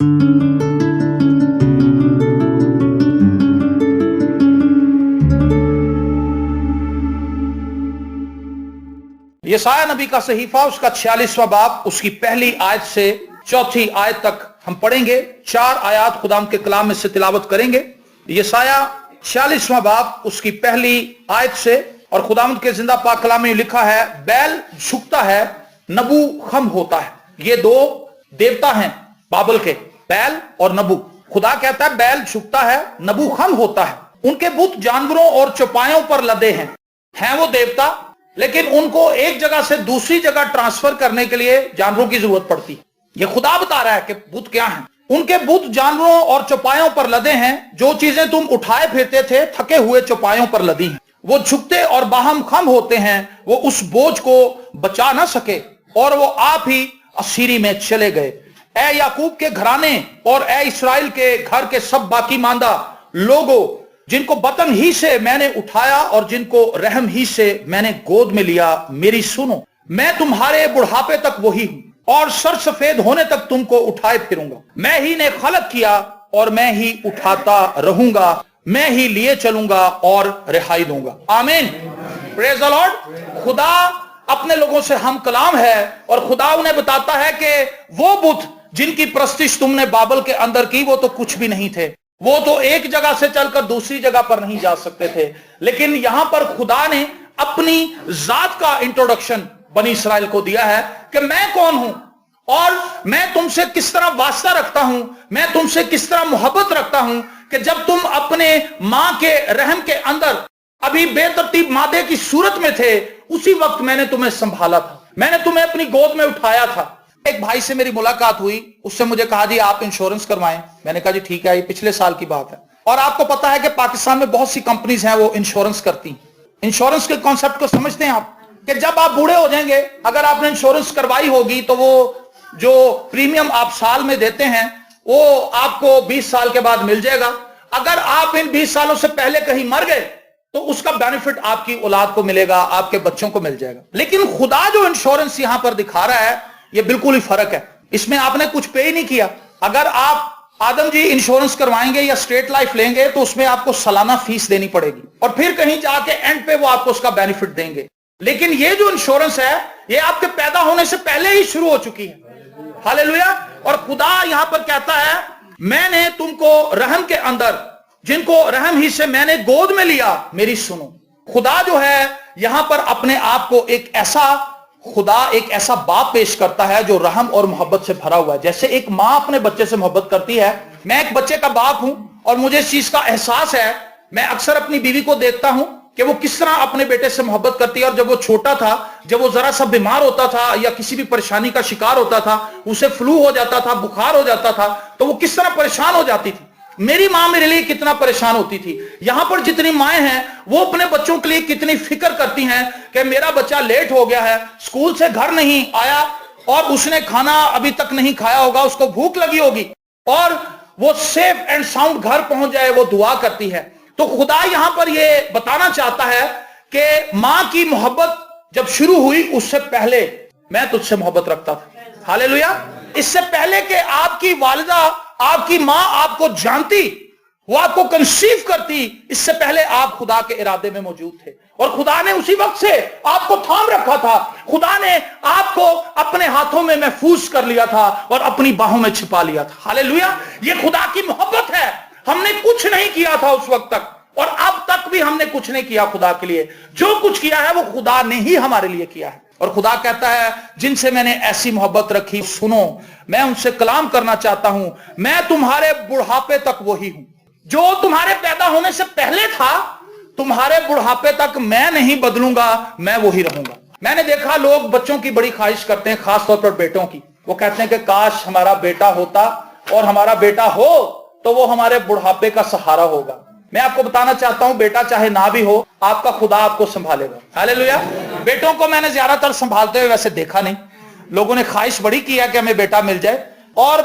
यशायाह नबी का सहीफा उसका 46वां बाब उसकी पहली आयत से चौथी आयत तक हम पढ़ेंगे। 4 आयत खुदाम के कलाम में से तिलावत करेंगे। यशायाह 46वां बाब उसकी पहली आयत से, और खुदावंद के जिंदा पाक कलाम में लिखा है, बैल झुकता है, नबू खम होता है। ये 2 देवता हैं बाबल के, बैल और नबू। खुदा कहता है बैल झुकता है, नबू खम होता है। उनके बुत जानवरों और चौपायों पर लदे हैं वो देवता, लेकिन उनको एक जगह से दूसरी जगह ट्रांसफर करने के लिए जानवरों की जरूरत पड़ती है। ये खुदा बता रहा है कि बुत क्या हैं। उनके बुत जानवरों और चौपायों पर लदे हैं। जो चीजें तुम उठाए फिरते थे थके हुए चौपायों पर लदी हैं। वो झुकते और बाहम खम होते हैं, वो उस बोझ को बचा ना सके और वो आप ही असीरी में चले गए। ए याकूब के घराने और ए इस्राएल के घर के सब बाकी मांदा लोगों, जिनको बतन ही से मैंने उठाया और जिनको रहम ही से मैंने गोद में लिया, मेरी सुनो। मैं तुम्हारे बुढ़ापे तक वही हूं और सर सफेद होने तक तुमको उठाए फिरूंगा। मैं ही ने खलक किया और मैं ही उठाता रहूंगा, मैं ही लिए चलूंगा और रिहाई दूंगा। आमीन, प्रेज द लॉर्ड। खुदा अपने लोगों से हम कलाम है और खुदा उन्हें बताता है कि वो बुत जिनकी प्रस्तिश तुमने बाबल के अंदर की, वो तो कुछ भी नहीं थे। वो तो एक जगह से चलकर दूसरी जगह पर नहीं जा सकते थे। लेकिन यहां पर खुदा ने अपनी जात का इंट्रोडक्शन बनी इसराइल को दिया है कि मैं कौन हूं और मैं तुमसे किस तरह वास्ता रखता हूं, मैं तुमसे किस तरह मोहब्बत रखता हूं कि जब तुम अपने मां के रहम के अंदर अभी बेतरतीब मादे की सूरत में थे, उसी वक्त मैंने तुम्हें संभाला था, मैंने तुम्हें अपनी गोद में उठाया था। एक भाई से मेरी मुलाकात हुई, उससे मुझे कहा जी आप इंश्योरेंस करवाएं। मैंने कहा जी ठीक है, ये पिछले साल की बात है। और आपको पता है कि पाकिस्तान में बहुत सी कंपनीज हैं वो इंश्योरेंस करती हैं। इंश्योरेंस के कॉन्सेप्ट को समझते हैं आप कि जब आप बूढ़े हो जाएंगे, अगर आपने इंश्योरेंस करवाई होगी तो वो जो प्रीमियम आप साल में देते हैं वो आपको 20 साल के बाद मिल जाएगा। अगर आप इन 20 सालों से पहले कहीं मर गए तो उसका बेनिफिट आपकी औलाद को मिलेगा, आपके बच्चों को मिल जाएगा। लेकिन खुदा जो इंश्योरेंस यहां पर दिखा रहा है, ये बिल्कुल ही फर्क है। इसमें आपने कुछ पे ही नहीं किया। अगर आप आदम जी इंश्योरेंस करवाएंगे या स्टेट लाइफ लेंगे तो उसमें आपको सालाना फीस देनी पड़ेगी और फिर कहीं जाके एंड पे वो आपको उसका बेनिफिट देंगे। लेकिन ये जो इंश्योरेंस है ये आपके पैदा होने से पहले ही शुरू हो चुकी है। हालेलुया। और खुदा यहां पर कहता है मैंने तुमको रहम के अंदर, जिनको रहम ही से मैंने गोद में लिया, मेरी सुनो। खुदा जो है यहां पर अपने आप को एक ऐसा बाप पेश करता है जो रहम और मोहब्बत से भरा हुआ है। जैसे एक मां अपने बच्चे से मोहब्बत करती है, मैं एक बच्चे का बाप हूं और मुझे इस चीज का एहसास है। मैं अक्सर अपनी बीवी को देखता हूं कि वो किस तरह अपने बेटे से मोहब्बत करती है। और जब वो छोटा था, जब वो जरा सा बीमार होता था या किसी भी परेशानी का शिकार होता था, उसे फ्लू हो जाता था, बुखार हो जाता था, तो वो किस तरह परेशान हो जाती थी। मेरी मां मेरे लिए कितना परेशान होती थी। यहां पर जितनी माएं हैं वो अपने बच्चों के लिए कितनी फिक्र करती हैं कि मेरा बच्चा लेट हो गया है, स्कूल से घर नहीं आया और उसने खाना अभी तक नहीं खाया होगा, उसको भूख लगी होगी, और वो सेफ एंड साउंड घर पहुंच जाए, वो दुआ करती है। तो खुदा यहां पर ये बताना चाहता है कि मां की मोहब्बत जब शुरू हुई उससे पहले मैं तुझसे मोहब्बत रखता था। हालेलुया। इससे पहले कि आपकी वालिदा, आपकी मां आपको जानती, वो आपको कंसीव करती, इससे पहले आप खुदा के इरादे में मौजूद थे और खुदा ने उसी वक्त से आपको थाम रखा था। खुदा ने आपको अपने हाथों में महफूज कर लिया था और अपनी बाहों में छिपा लिया था। हालेलुया। ये खुदा की मोहब्बत है। हमने कुछ नहीं किया था उस वक्त तक और अब तक भी हमने कुछ नहीं किया खुदा के लिए। जो कुछ किया है वो खुदा ने ही हमारे लिए किया है। और खुदा कहता है जिनसे मैंने ऐसी मोहब्बत रखी, सुनो, मैं उनसे कलाम करना चाहता हूं। मैं तुम्हारे बुढ़ापे तक वही हूं जो तुम्हारे पैदा होने से पहले था। तुम्हारे बुढ़ापे तक मैं नहीं बदलूंगा, मैं वही रहूंगा। मैंने देखा लोग बच्चों की बड़ी ख्वाहिश करते हैं, खासतौर पर बेटों की। वो कहते हैं कि काश हमारा बेटा होता और हमारा बेटा हो तो वो हमारे बुढ़ापे का सहारा होगा। मैं आपको बताना चाहता हूं, बेटा चाहे ना भी हो, आपका खुदा आपको संभालेगा। हालेलुया। बेटों को मैंने ज्यादातर संभालते हुए वैसे देखा नहीं। लोगों ने ख्वाहिश बड़ी की है कि हमें बेटा मिल जाए, और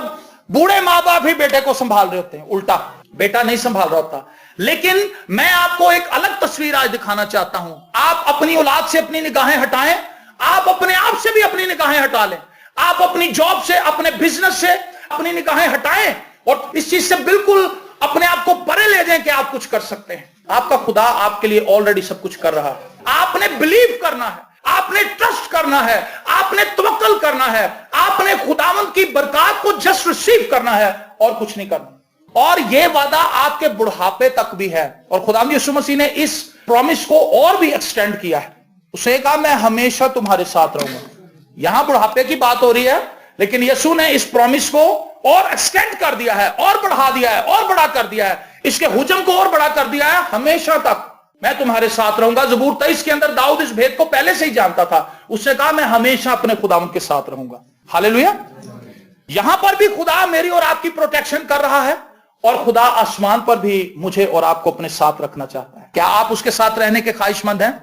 बूढ़े माँ बाप ही बेटे को संभाल रहे होते हैं, उल्टा बेटा नहीं संभाल रहा होता। लेकिन मैं आपको एक अलग तस्वीर आज दिखाना चाहता हूं। आप अपनी औलाद से अपनी निगाहें हटाएं, आप अपने आप से भी अपनी निगाहें हटा लें। आप अपनी जॉब से, अपने बिजनेस से, अपनी निगाहें हटाएं और इस चीज से बिल्कुल अपने आप को परे ले जाएं कि आप कुछ कर सकते हैं। आपका खुदा आपके लिए ऑलरेडी सब कुछ कर रहा है। आपने बिलीव करना है, आपने ट्रस्ट करना है, आपने तवक्कल करना है, आपने खुदावंद की बरकत को जस्ट रिसीव करना है और कुछ नहीं करना। और यह वादा आपके बुढ़ापे तक भी है। और खुदावंद यीशु मसीह ने इस प्रॉमिस को और भी एक्सटेंड किया है। उसने कहा मैं हमेशा तुम्हारे साथ रहूंगा। यहां बुढ़ापे की बात हो रही है, लेकिन यीशु ने इस प्रॉमिस को और एक्सटेंड कर दिया है, और बढ़ा दिया है, और बड़ा कर दिया है, इसके हुजम को और बड़ा कर दिया है। हमेशा तक मैं तुम्हारे साथ रहूंगा। ज़बूर 23 के अंदर दाऊद इस भेद को पहले से ही जानता था। उसने कहा मैं हमेशा अपने खुदावंद के साथ रहूंगा। हालेलुया। यहां पर भी खुदा मेरी और आपकी प्रोटेक्शन कर रहा है, और खुदा आसमान पर भी मुझे और आपको अपने साथ रखना चाहता है। क्या आप उसके साथ रहने के ख्वाहिशमंद हैं?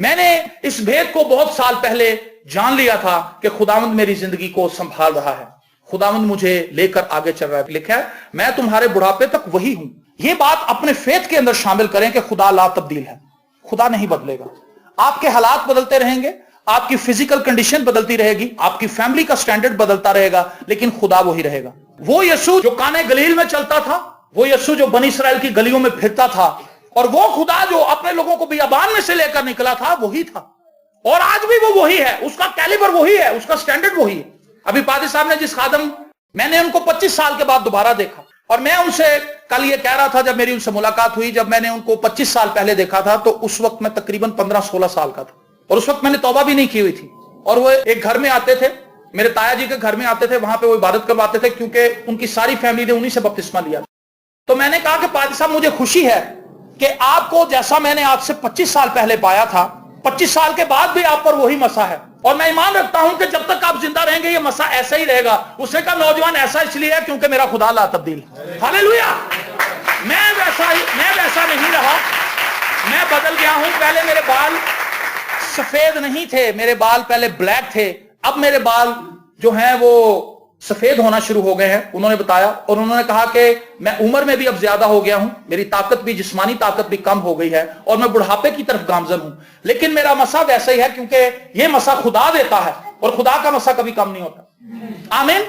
मैंने इस भेद को बहुत साल पहले जान लिया था कि खुदावंद मेरी जिंदगी को संभाल रहा है, खुदावंद मुझे लेकर आगे चल रहा है। लिखा है मैं तुम्हारे बुढ़ापे तक वही हूं। यह बात अपने फेथ के अंदर शामिल करें कि खुदा ला तब्दील है, खुदा नहीं बदलेगा। आपके हालात बदलते रहेंगे, आपकी फिजिकल कंडीशन बदलती रहेगी, आपकी फैमिली का स्टैंडर्ड बदलता रहेगा, लेकिन खुदा वही रहेगा। वो यीशु जो काने गलील में चलता था, वो यीशु जो बनी इस्राएल की गलियों में फिरता था, और वो खुदा जो अपने लोगों को बियाबान में से लेकर निकला था, वही था। और आज भी वो वही है, उसका कैलिबर वही है, उसका स्टैंडर्ड वही है। अभी पादी साहब ने जिस खादम, मैंने उनको 25 साल के बाद दोबारा देखा, और मैं उनसे कल ये कह रहा था, जब मेरी उनसे मुलाकात हुई, जब मैंने उनको 25 साल पहले देखा था, तो उस वक्त मैं तकरीबन 15-16 साल का था, और उस वक्त मैंने तौबा भी नहीं की हुई थी। और वो एक घर में आते थे, मेरे ताया जी के घर में आते थे, वहां पे वो इबादत करवाते थे, क्योंकि उनकी सारी फैमिली ने उन्हीं से बपतिस्मा लिया। तो मैंने कहा कि पादी साहब मुझे खुशी है कि आपको जैसा मैंने आपसे 25 साल पहले पाया था, 25 साल के बाद भी आप पर वही मसा है, और मैं ईमान रखता हूं कि जब तक आप जिंदा रहेंगे ये मसा ऐसा ही रहेगा। उसने कहा नौजवान ऐसा इसलिए है क्योंकि मेरा खुदा ला तब्दील। हालेलुया। मैं वैसा नहीं रहा, मैं बदल गया हूं। पहले मेरे बाल सफेद नहीं थे, मेरे बाल पहले ब्लैक थे, अब मेरे बाल जो हैं वो सफेद होना शुरू हो गए हैं, उन्होंने बताया। और उन्होंने कहा कि मैं उम्र में भी अब ज्यादा हो गया हूं, मेरी ताकत भी, जिस्मानी ताकत भी कम हो गई है, और मैं बुढ़ापे की तरफ गामजन हूं, लेकिन मेरा मसा वैसा ही है, क्योंकि ये मसा खुदा देता है, और खुदा का मसा कभी कम नहीं होता। आमीन।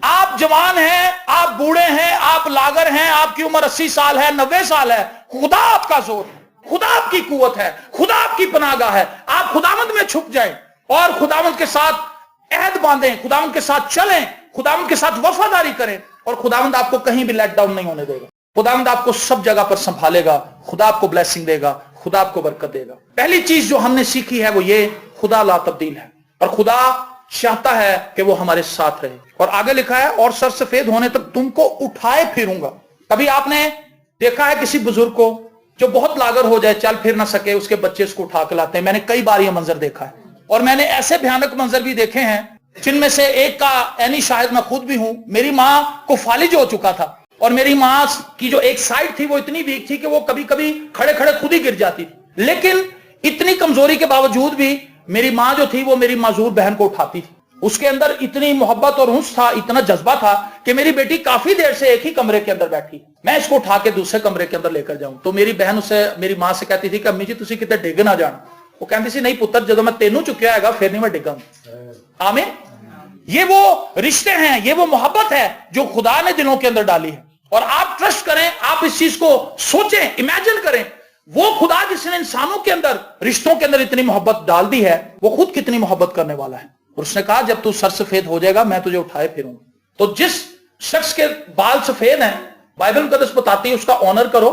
आप जवान हैं, आप बूढ़े हैं, आप लागर हैं, आपकी उम्र 80 साल है, 90 साल है, खुदा आपका जोर है, खुदा आपकी कुवत है, खुदा आपकी पनाहगाह है। आप खुदावंद में छुप जाएं और खुदावंद के साथ अहद बांधें, खुदावंद के साथ चलें, खुदावंद के साथ वफादारी करें, और खुदावंद आपको कहीं भी लेट डाउन नहीं होने देगा। खुदावंद आपको सब जगह पर संभालेगा, खुदा आपको ब्लेसिंग देगा, खुदा आपको बरकत देगा। पहली चीज जो हमने सीखी है वो ये, खुदा ला तब्दील है, और खुदा चाहता है कि वो हमारे साथ रहे। और आगे लिखा है और सर सफेद होने तक तुमको उठाए फिरूंगा। कभी आपने देखा है किसी बुजुर्ग को जो बहुत लागर हो जाए, चल फिर ना सके, उसके बच्चे उसको उठा के लाते हैं? मैंने कई बार ये मंजर देखा है, और मैंने ऐसे भयानक मंजर भी देखे हैं, जिनमें से एक का यानी शायद मैं खुद भी हूं। मेरी मां को फालिज हो चुका था, और मेरी मां की जो एक साइड थी वो इतनी वीक थी कि वो कभी कभी खड़े खड़े खुद ही गिर जाती थी। लेकिन इतनी कमजोरी के बावजूद भी मेरी मां जो थी वो मेरी माजूर बहन को उठाती थी। उसके अंदर इतनी मोहब्बत और हुस्न था, इतना जज्बा था कि मेरी बेटी काफी देर से एक ही कमरे के अंदर बैठी, मैं इसको उठा के दूसरे कमरे के अंदर लेकर जाऊं। तो मेरी बहन उससे, मेरी मां से कहती थी कि अम्मी जी तुसी कितने डिग ना जाना। वो कहती सी नहीं पुत्र, जब मैं तेनू चुकिया हैगा फिर नहीं मैं डिगा। आमीन। ये वो रिश्ते हैं, ये वो मोहब्बत है जो खुदा ने दिलों के अंदर डाली है। और आप ट्रस्ट करें, आप इस चीज को सोचें, इमेजिन करें, वो खुदा जिसने इंसानों के अंदर, रिश्तों के अंदर इतनी मोहब्बत डाल दी है, वो खुद कितनी मोहब्बत करने वाला है। और उसने कहा जब तू सर सफेद हो जाएगा मैं तुझे उठाए फिरूंगा। तो जिस शख्स के बाल सफेद हैं, बाइबल मुकद्दस बताती है उसका ऑनर करो,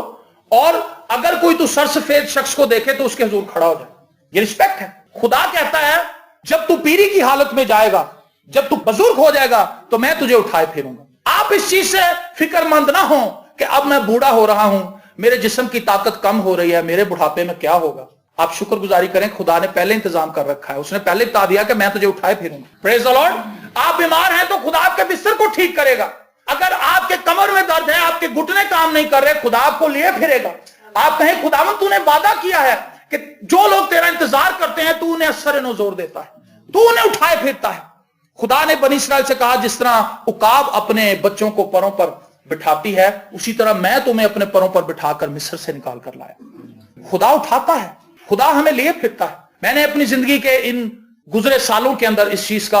और अगर कोई तू सर सफेद शख्स को देखे तो उसके हुजूर खड़ा हो जाए। ये रिस्पेक्ट है। खुदा कहता है जब तू पीरी की हालत में जाएगा, जब तू बुजुर्ग हो जाएगा, तो मैं तुझे उठाए फिरूंगा। आप इस चीज से फिक्रमंद ना हो कि अब मैं बूढ़ा हो रहा हूं, मेरे जिस्म की ताकत कम हो रही है, मेरे बुढ़ापे में क्या होगा। आप शुक्रगुजारी करें, खुदा ने पहले इंतजाम कर रखा है, उसने पहले बता दिया कि मैं तुझे उठाए फिरूंगा। Praise the Lord. आप बीमार हैं तो खुदा आपके बिस्तर को ठीक करेगा। अगर आपके कमर में दर्द है, आपके घुटने काम नहीं कर रहे, खुदा आपको लिए फिरेगा। आप कहें खुदावंद तूने वादा किया है कि जो लोग तेरा इंतजार करते हैं तू उन्हें असर नज़ोर देता है, तू उन्हें उठाए फिरता है। खुदा ने बनी इस्राएल से कहा जिस तरह उकाब अपने बच्चों को परों पर बिठाती है, उसी तरह मैं तुम्हें अपने परों पर बिठाकर मिस्र से निकाल कर लाया। खुदा उठाता है, खुदा हमें लिए फिरता है। मैंने अपनी जिंदगी के इन गुजरे सालों के अंदर इस चीज का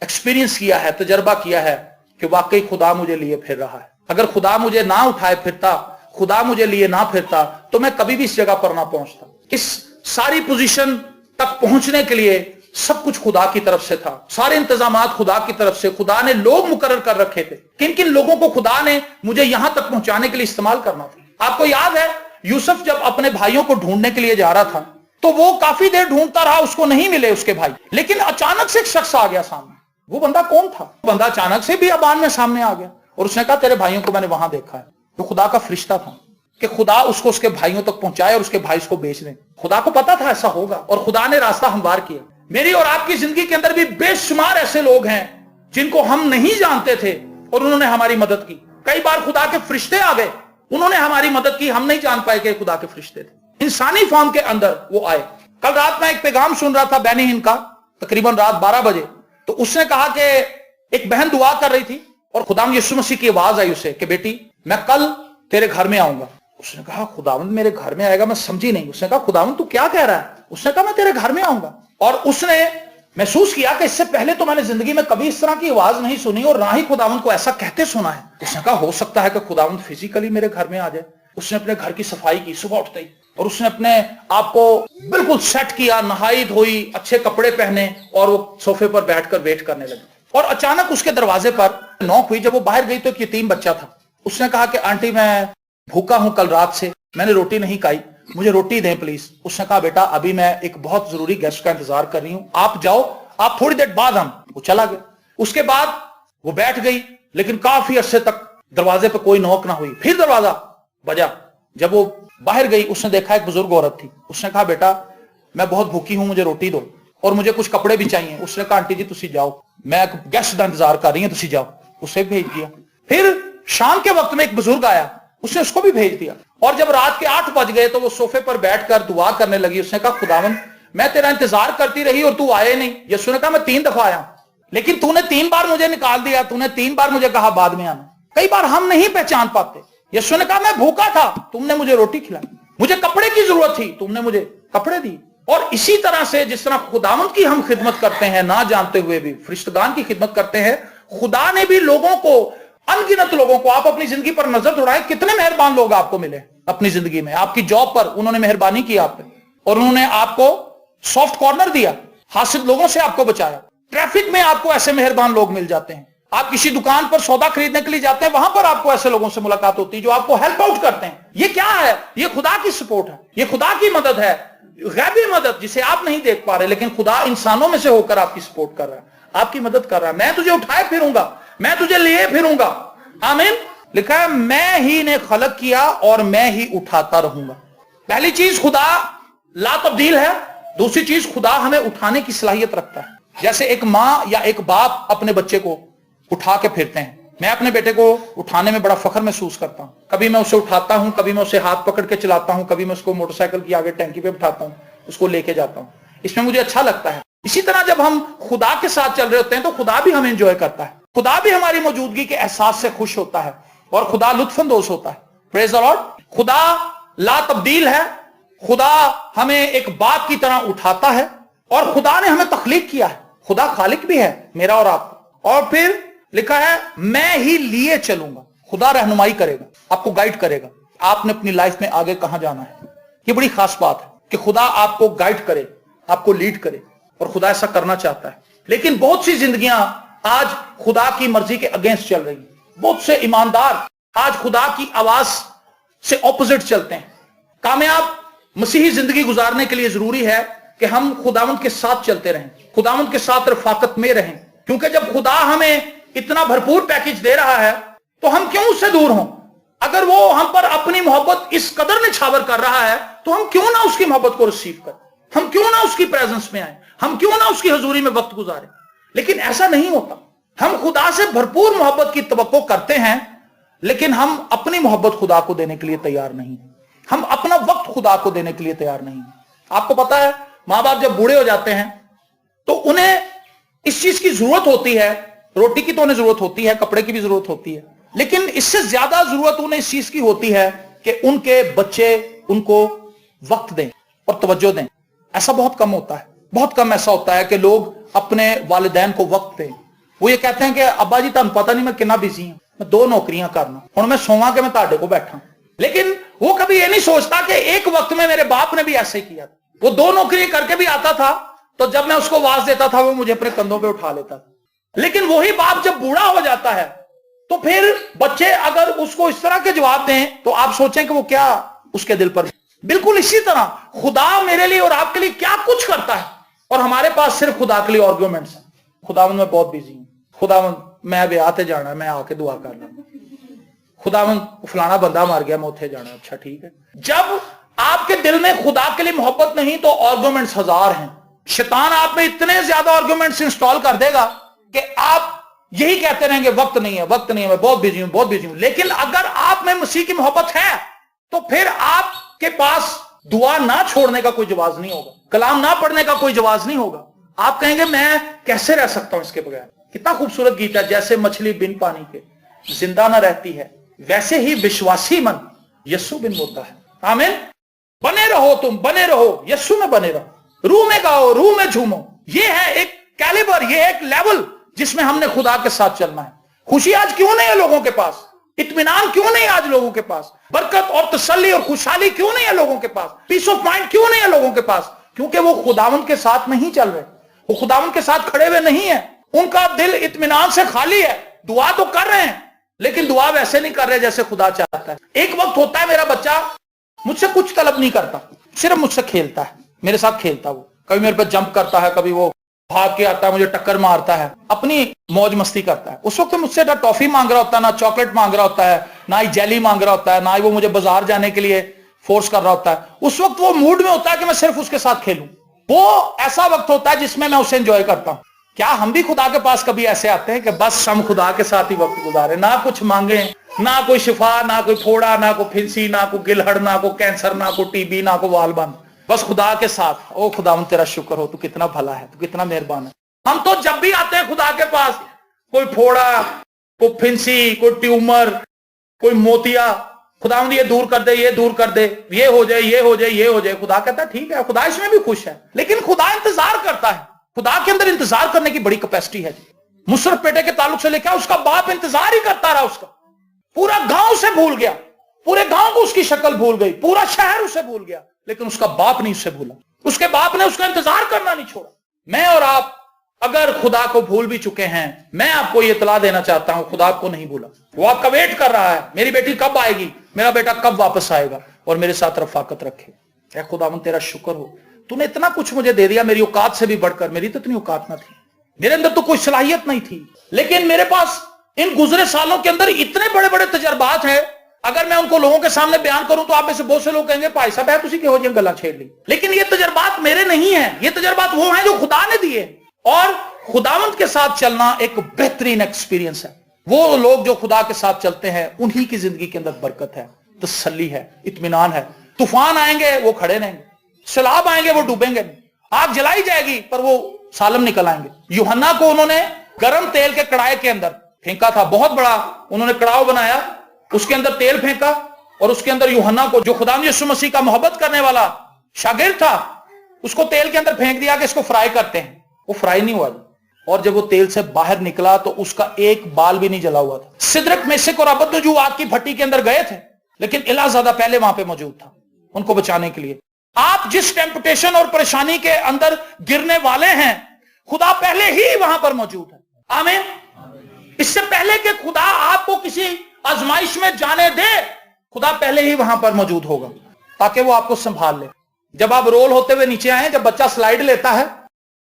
एक्सपीरियंस किया है, तजर्बा किया है कि वाकई खुदा मुझे लिए फिर रहा है। अगर खुदा मुझे ना उठाए फिरता, खुदा मुझे लिए ना फिरता, तो मैं कभी भी इस जगह पर ना पहुंचता। इस सारी पोजीशन तक पहुंचने के लिए सब कुछ खुदा की तरफ से था, सारे इंतजामात खुदा की तरफ से। खुदा ने लोग मुकर्रर कर रखे थे, किन किन लोगों को खुदा ने मुझे यहां तक पहुंचाने के लिए इस्तेमाल करना था। आपको याद है यूसुफ जब अपने भाइयों को ढूंढने के लिए जा रहा था, तो वो काफी देर ढूंढता रहा, उसको नहीं मिले उसके भाई। लेकिन अचानक से एक शख्स आ गया सामने। वो बंदा कौन था? बंदा अचानक से बियाबान में सामने आ गया और उसने कहा तेरे भाइयों को मैंने वहां देखा है। तो खुदा का फरिश्ता था कि खुदा उसको उसके भाइयों तक पहुंचाए और उसके भाई उसको बेच दें। खुदा को पता था ऐसा होगा और खुदा ने रास्ता हमवार किया। मेरी और आपकी जिंदगी के अंदर भी बेशुमार ऐसे लोग हैं जिनको हम नहीं जानते थे और उन्होंने हमारी मदद की। कई बार खुदा के फरिश्ते आ गए, उन्होंने हमारी मदद की, हम नहीं जान पाए कि खुदा के फरिश्ते थे। इंसानी फॉर्म के अंदर वो आए। कल रात मैं एक पैगाम सुन रहा था बैनी हिंद का, तकरीबन रात 12 बजे। तो उसने कहा कि एक बहन दुआ कर रही थी और खुदावंद यीशु मसीह की आवाज आई उसे कि बेटी मैं कल तेरे घर में आऊंगा। उसने कहा खुदावंद मेरे घर में आएगा? मैं समझी नहीं। उसने कहा खुदावंद तू क्या कह रहा है? उसने कहा मैं तेरे घर में आऊंगा। और उसने महसूस किया कि इससे पहले तो मैंने जिंदगी में कभी इस तरह की आवाज नहीं सुनी और ना ही खुदावंद को ऐसा कहते सुना है। उसने कहा हो सकता है कि खुदावंद फिजिकली मेरे घर में आ जाए। उसने अपने घर की सफाई की सुबह उठते ही और उसने अपने आप को बिल्कुल सेट किया, नहाई धोई, अच्छे कपड़े पहने और वो सोफे पर बैठकर वेट करने लगे। और अचानक उसके दरवाजे पर नॉक हुई। जब वो बाहर गई तो एक यतीम बच्चा था। उसने कहा कि आंटी मैं भूखा हूं, कल रात से मैंने रोटी नहीं खाई, मुझे रोटी दें प्लीज। उसने कहा बेटा अभी मैं एक बहुत जरूरी गेस्ट का इंतजार कर रही हूं, आप जाओ, आप थोड़ी देर बाद हम। वो चला गया। उसके बाद वो बैठ गई, लेकिन काफी अरसे तक दरवाजे पर कोई नॉक ना हुई। फिर दरवाजा बजा। जब वो बाहर गई उसने देखा एक बुजुर्ग औरत थी। उसने कहा बेटा मैं बहुत भूखी हूं, मुझे रोटी दो और मुझे कुछ कपड़े भी चाहिए। उसने कहा आंटी जी तुसी जाओ, मैं एक गेस्ट का इंतजार कर रही हूं, तुसी जाओ। उसे भेज दिया। फिर शाम के वक्त में एक बुजुर्ग आया, उसने उसको भी भेज दिया। और जब रात के 8 बज गए तो वो सोफे पर बैठकर दुआ करने लगी। उसने कहा खुदावंद मैं तेरा इंतजार करती रही और तू आए नहीं। यीशु ने कहा मैं 3 दफा आया, लेकिन तूने 3 बार मुझे निकाल दिया, तूने 3 बार मुझे कहा बाद में आना। कई बार हम नहीं पहचान पाते। यीशु ने कहा मैं भूखा था, तुमने मुझे रोटी खिलाई, मुझे कपड़े की जरूरत थी, तुमने मुझे कपड़े दी। और इसी तरह से जिस तरह खुदावंद की हम खिदमत करते हैं ना जानते हुए भी, फरिश्तगान की खिदमत करते हैं, खुदा ने भी लोगों को, अनगिनत लोगों को, आप अपनी जिंदगी पर नजर दौड़ाएं, कितने मेहरबान लोग आपको मिले अपनी जिंदगी में। आपकी जॉब पर उन्होंने मेहरबानी की आप पे और उन्होंने आपको सॉफ्ट कॉर्नर दिया, हासिल लोगों से आपको बचाया। ट्रैफिक में आपको ऐसे मेहरबान लोग मिल जाते हैं। आप किसी दुकान पर सौदा खरीदने के लिए जाते हैं, वहां पर आपको ऐसे लोगों से मुलाकात होती है जो आपको हेल्प आउट करते हैं। ये क्या है? ये खुदा की सपोर्ट है, ये खुदा की मदद है, गैबी मदद जिसे आप नहीं देख पा रहे, लेकिन खुदा इंसानों में से होकर आपकी सपोर्ट कर रहा है, आपकी मदद कर रहा है। मैं तुझे उठाए फिरूंगा, मैं तुझे लिए फिरूंगा। आमीन। लिखा है मैं ही ने खलक किया और मैं ही उठाता रहूंगा। पहली चीज खुदा ला तब्दील है। दूसरी चीज खुदा हमें उठाने की सलाहियत रखता है। जैसे एक माँ या एक बाप अपने बच्चे को उठा के फिरते हैं। मैं अपने बेटे को उठाने में बड़ा फख्र महसूस करता हूं। कभी मैं उसे उठाता हूं, कभी मैं उसे हाथ पकड़ के चलाता हूं, कभी मैं उसको मोटरसाइकिल की आगे टैंकी पे बिठाता हूं, उसको लेके जाता हूं। इसमें मुझे अच्छा लगता है। इसी तरह जब हम खुदा के साथ चल रहे होते हैं तो खुदा भी हमें एंजॉय करता है, खुदा भी हमारी मौजूदगी के एहसास से खुश होता है और खुदा लुत्फानंदोज होता है। Praise the Lord. खुदा ला तब्दील है। खुदा हमें एक बाप की तरह उठाता है और खुदा ने हमें तख्लीक किया है। खुदा खालिक भी है मेरा और आपका। और फिर लिखा है मैं ही लिए चलूंगा। खुदा रहनुमाई करेगा, आपको गाइड करेगा, आपने अपनी लाइफ में आगे कहां जाना है। ये बड़ी खास बात है कि खुदा आपको गाइड करे, आपको लीड करे, और खुदा ऐसा करना चाहता है। लेकिन बहुत सी जिंदगियां आज खुदा की मर्जी के अगेंस्ट चल रही हैं। बहुत से ईमानदार आज खुदा की आवाज से ऑपोजिट चलते हैं। कामयाब मसीही जिंदगी गुजारने के लिए जरूरी है कि हम खुदावंद के साथ चलते रहें, खुदावंद के साथ रफाकत में रहें। क्योंकि जब खुदा हमें इतना भरपूर पैकेज दे रहा है तो हम क्यों उससे दूर हों। अगर वो हम पर अपनी मोहब्बत इस कदर निछावर कर रहा है तो हम क्यों ना उसकी मोहब्बत को रिसीव करें, हम क्यों ना उसकी प्रेजेंस में आए, हम क्यों ना उसकी हजूरी में वक्त गुजारें। लेकिन ऐसा नहीं होता। हम खुदा से भरपूर मोहब्बत की तवक्को करते हैं, लेकिन हम अपनी मोहब्बत खुदा को देने के लिए तैयार नहीं, हम अपना वक्त खुदा को देने के लिए तैयार नहीं। आपको पता है माँ बाप जब बूढ़े हो जाते हैं तो उन्हें इस चीज की जरूरत होती है, रोटी की तो उन्हें जरूरत होती है, कपड़े की भी जरूरत होती है, लेकिन इससे ज्यादा जरूरत उन्हें इस चीज की होती है कि उनके बच्चे उनको वक्त दें और तवज्जो दें। ऐसा बहुत कम होता है, बहुत कम ऐसा होता है कि लोग अपने वालिदैन को वक्त दें, वो ये कहते हैं कि अब्बा जी तुहानू पता नहीं मैं कितना बिजी हूं, मैं 2 नौकरियां करना, हुण मैं सोवां कि मैं तुहाडे को बैठा। लेकिन वो कभी ये नहीं सोचता कि एक वक्त में मेरे बाप ने भी ऐसे ही किया था। वो 2 नौकरी करके भी आता था, तो जब मैं उसको आवाज देता था वो मुझे अपने कंधों पे उठा लेता था। लेकिन वही बाप जब बूढ़ा हो जाता है तो फिर बच्चे अगर उसको इस तरह के जवाब दें तो आप सोचें कि वो क्या उसके दिल पर। बिल्कुल इसी तरह खुदा मेरे लिए और आपके लिए क्या कुछ करता है, और हमारे पास सिर्फ खुदा के लिए आर्ग्यूमेंट्स हैं। खुदावंद मैं बहुत बिजी हूं, खुदावंद मैं ब्याह ते जाना है, मैं आके दुआ कर लूंगा, खुदावंद फलाना बंदा मर गया मैं उठे जाना। अच्छा ठीक है। जब आपके दिल में खुदा के लिए मोहब्बत नहीं तो आर्ग्यूमेंट्स हजार हैं। शैतान आप में इतने ज्यादा आर्ग्यूमेंट्स इंस्टॉल कर देगा कि आप यही कहते रहेंगे वक्त नहीं है, वक्त नहीं है, मैं बहुत बिजी हूं, बहुत बिजी हूं। लेकिन अगर आप में मसीह की मोहब्बत है तो फिर आपके पास दुआ ना छोड़ने का कोई जवाब नहीं होगा, कलाम ना पढ़ने का कोई जवाब नहीं होगा। आप कहेंगे मैं कैसे रह सकता हूं इसके बगैर। कितना खूबसूरत गीत है, जैसे मछली बिन पानी के जिंदा ना रहती है वैसे ही विश्वासी मन यस्सु बिन मुर्दा है। आमीन। बने रहो, तुम बने रहो, यस्सु में बने रहो, रूह में गाओ, रूह में झूमो। ये है एक कैलिबर, ये एक लेवल जिसमें हमने खुदा के साथ चलना है। खुशी आज क्यों नहीं है लोगों के पास, इत्मीनान क्यों नहीं आज लोगों के पास, बरकत और तसल्ली और खुशहाली क्यों नहीं है लोगों के पास, पीस ऑफ माइंड क्यों नहीं है लोगों के पास? क्योंकि वो खुदावंद के साथ नहीं चल रहे, वो खुदावंद के साथ खड़े हुए नहीं है। उनका दिल इत्मीनान से खाली है। दुआ तो कर रहे हैं लेकिन दुआ वैसे नहीं कर रहे जैसे खुदा चाहता है। एक वक्त होता है मेरा बच्चा मुझसे कुछ तलब नहीं करता, सिर्फ मुझसे खेलता है, मेरे साथ खेलता। वो कभी मेरे पे जंप करता है, कभी वो भाग के आता है, मुझे टक्कर मारता है, अपनी मौज मस्ती करता है। उस वक्त मुझसे ना टॉफी मांग रहा होता है, ना चॉकलेट मांग रहा होता है, ना ही जेली मांग रहा होता है, ना ही वो मुझे बाजार जाने के लिए फोर्स कर रहा होता है। उस वक्त वो मूड में होता है कि मैं सिर्फ उसके साथ खेलूं। वो ऐसा वक्त होता है जिसमें मैं उसे एंजॉय करता हूं। क्या हम भी खुदा के पास कभी ऐसे आते हैं कि बस हम खुदा के साथ ही वक्त गुजारे, ना कुछ मांगे, ना कोई शिफा, ना कोई फोड़ा, ना कोई फिंसी, ना कोई गिलहड़, ना कोई कैंसर, ना कोई टीबी, ना कोई वाल बंद, बस खुदा के साथ। ओ खुदावंद तेरा शुक्र हो, तू कितना भला है, तू कितना मेहरबान है। हम तो जब भी आते हैं खुदा के पास, कोई फोड़ा, कोई फिंसी, कोई ट्यूमर, कोई मोतिया, खुदावंद ये दूर कर दे, ये दूर कर दे, ये हो जाए, ये हो जाए, ये हो जाए। खुदा कहता है ठीक है, खुदा इसमें भी खुश है। लेकिन खुदा इंतजार करता है। खुदा के अंदर इंतजार करने की बड़ी कैपेसिटी है। मुशर्रफ पेटे के ताल्लुक से लेकर उसका बाप इंतजार ही करता रहा। उसका पूरा गांव उसे भूल गया, पूरे गांव को उसकी शक्ल भूल गई, पूरा शहर उसे भूल गया, लेकिन उसका बाप नहीं उसे भूला। उसके बाप ने उसका इंतजार करना नहीं छोड़ा। मैं और आप अगर खुदा को भूल भी चुके हैं, मैं आपको ये इतला देना चाहता हूं, खुदा आपको नहीं भूला। वो आपका वेट कर रहा है, मेरी बेटी कब आएगी, मेरा बेटा कब वापस आएगा और मेरे साथ रफाकत रखे। ऐ खुदावंद तेरा शुक्र हो, तूने इतना कुछ मुझे दे दिया, मेरी औकात से भी बढ़कर। मेरी तो इतनी औकात ना थी, मेरे अंदर तो कोई सलाहियत नहीं थी, लेकिन मेरे पास इन गुजरे सालों के अंदर इतने बड़े बड़े तजर्बात हैं। अगर मैं उनको लोगों के सामने बयान करूं तो आप में से बहुत से लोग कहेंगे भाई साहब है तुसी किहो जिहियां गल्लां छेड़ ली। लेकिन ये तजर्बात मेरे नहीं है, ये तजर्बात वो हैं जो खुदा ने दिए। और खुदावंद के साथ चलना एक बेहतरीन एक्सपीरियंस है। वो लोग जो खुदा के साथ चलते हैं उन्हीं की जिंदगी के अंदर बरकत है, तसल्ली है, इत्मीनान है। तूफान आएंगे वो खड़े रहेंगे, सैलाब आएंगे वो डूबेंगे नहीं, आग जलाई जाएगी पर वो सालम निकल आएंगे। यूहन्ना को उन्होंने गर्म तेल के कड़ाई के अंदर फेंका था, बहुत बड़ा उन्होंने कड़ाव बनाया, उसके अंदर तेल फेंका और उसके अंदर यूहन्ना को, जो खुदा यीशु मसीह का मोहब्बत करने वाला शागिर्द था, उसको तेल के अंदर फेंक दिया कि इसको फ्राई करते हैं। वो फ्राई नहीं हुआ और जब वो तेल से बाहर निकला तो उसका एक बाल भी नहीं जला हुआ था। सिदरक, मेशक और अबदनगो आग की भट्टी के अंदर गए थे, लेकिन इलाज़ादा पहले वहां पे मौजूद था उनको बचाने के लिए। आप जिस टेम्पटेशन और परेशानी के अंदर गिरने वाले हैं, खुदा पहले ही वहां पर मौजूद है। आमीन। इससे पहले कि खुदा आपको किसी आजमाइश में जाने दे, खुदा पहले ही वहां पर मौजूद होगा ताकि वो आपको संभाल ले। जब आप रोल होते हुए नीचे आए, जब बच्चा स्लाइड लेता है,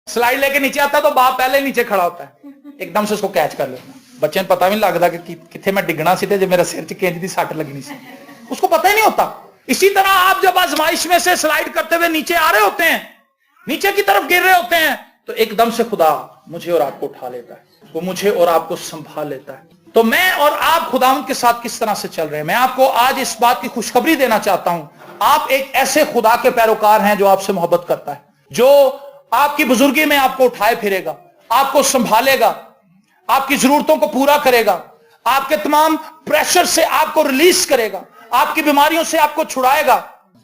स्लाइड लेके नीचे आता है तो बाप पहले नीचे खड़ा होता है, एकदम से उसको कैच कर लेता है। बच्चे ने पता भी नहीं लगता कि किथे मैं डिगना सी ते जो मेरा सिर च केंज दी सट लगनी सी, उसको पता ही नहीं होता। इसी तरह आप जब आजमाइश में से स्लाइड करते हुए नीचे आ रहे होते हैं, नीचे की तरफ गिर रहे होते हैं, तो एकदम से खुदा मुझे और आपको उठा लेता है, वो मुझे और आपको संभाल लेता है। तो मैं और आप खुदावंद के साथ किस तरह से चल रहे हैं, मैं आपको आज इस बात की खुशखबरी देना चाहता हूं। आप एक ऐसे खुदा के पैरोकार हैं जो आपसे मोहब्बत करता है, जो आपकी बुजुर्गी में आपको उठाए फिरेगा, आपको संभालेगा, आपकी जरूरतों को पूरा करेगा, आपके तमाम प्रेशर से आपको रिलीज करेगा, आपकी बीमारियों से आपको छुड़ाएगा,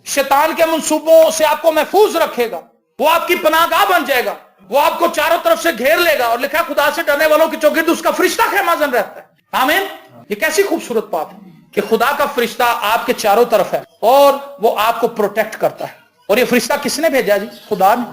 शैतान के मंसूबों से आपको महफूज रखेगा, वो आपकी पनाहगाह बन जाएगा, वो आपको चारों तरफ से घेर लेगा, और लिखा खुदा से डरने वालों की चौगिर्द उसका फरिश्ता खैमाजन रहता है। आमीन। ये कैसी खूबसूरत बात है कि खुदा का फरिश्ता आपके चारों तरफ है और वो आपको प्रोटेक्ट करता है। और ये फरिश्ता किसने भेजा जी? खुदा ने,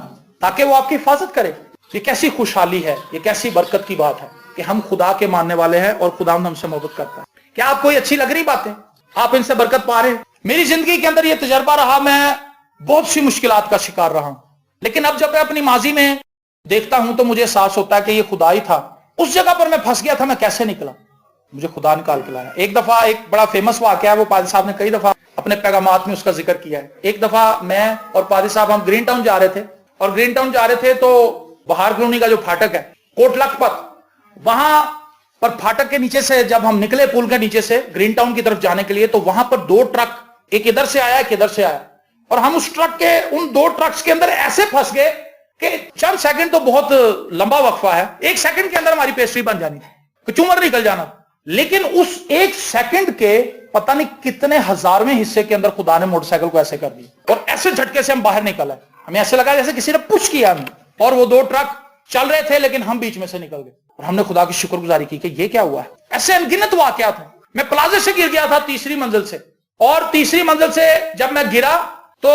ताकि वो आपकी हिफाजत करे। ये कैसी खुशहाली है, ये कैसी बरकत की बात है कि हम खुदा के मानने वाले हैं और खुदा हमसे मोहब्बत करता है। क्या आपको ये अच्छी लग रही बातें? आप इनसे बरकत पा रहे हैं? मेरी जिंदगी के अंदर ये तजर्बा रहा, मैं बहुत सी मुश्किलात का शिकार रहा हूं, लेकिन अब जब मैं अपनी माजी में देखता हूं तो मुझे एहसास होता है कि ये खुदा ही था। उस जगह पर मैं फंस गया था, मैं कैसे निकला? मुझे खुदा निकाल के लाया। एक दफा एक बड़ा फेमस वाकया है, वो पादी साहब ने कई दफा अपने पैगामात में उसका जिक्र किया है। एक दफा मैं और पादी साहब हम ग्रीन टाउन जा रहे थे, और ग्रीन टाउन जा रहे थे तो बहार कॉलोनी का जो फाटक है, कोट लखपत, वहां पर फाटक के नीचे से जब हम निकले, पुल के नीचे से ग्रीन टाउन की तरफ जाने के लिए, तो वहां पर दो ट्रक, एक इधर से आया एक इधर से आया, और हम उस ट्रक के, उन दो ट्रक्स के अंदर ऐसे फंस गए कि चंद सेकंड तो बहुत लंबा वक्फा है, एक सेकंड के अंदर हमारी पेस्ट्री बन जानी थी, चूमर निकल जाना। लेकिन उस एक सेकंड के पता नहीं कितने हजारवें हिस्से के अंदर खुदा ने मोटरसाइकिल को ऐसे कर दिया, और ऐसे झटके से हम बाहर निकल आए। हमें ऐसे लगा जैसे किसी ने पुश किया हमें, और वो दो ट्रक चल रहे थे लेकिन हम बीच में से निकल गए, और हमने खुदा की शुक्रगुजारी की कि ये क्या हुआ है। ऐसे अनगिनत वाकया थे। मैं प्लाजे से गिर गया था तीसरी मंजिल से, और तीसरी मंजिल से जब मैं गिरा तो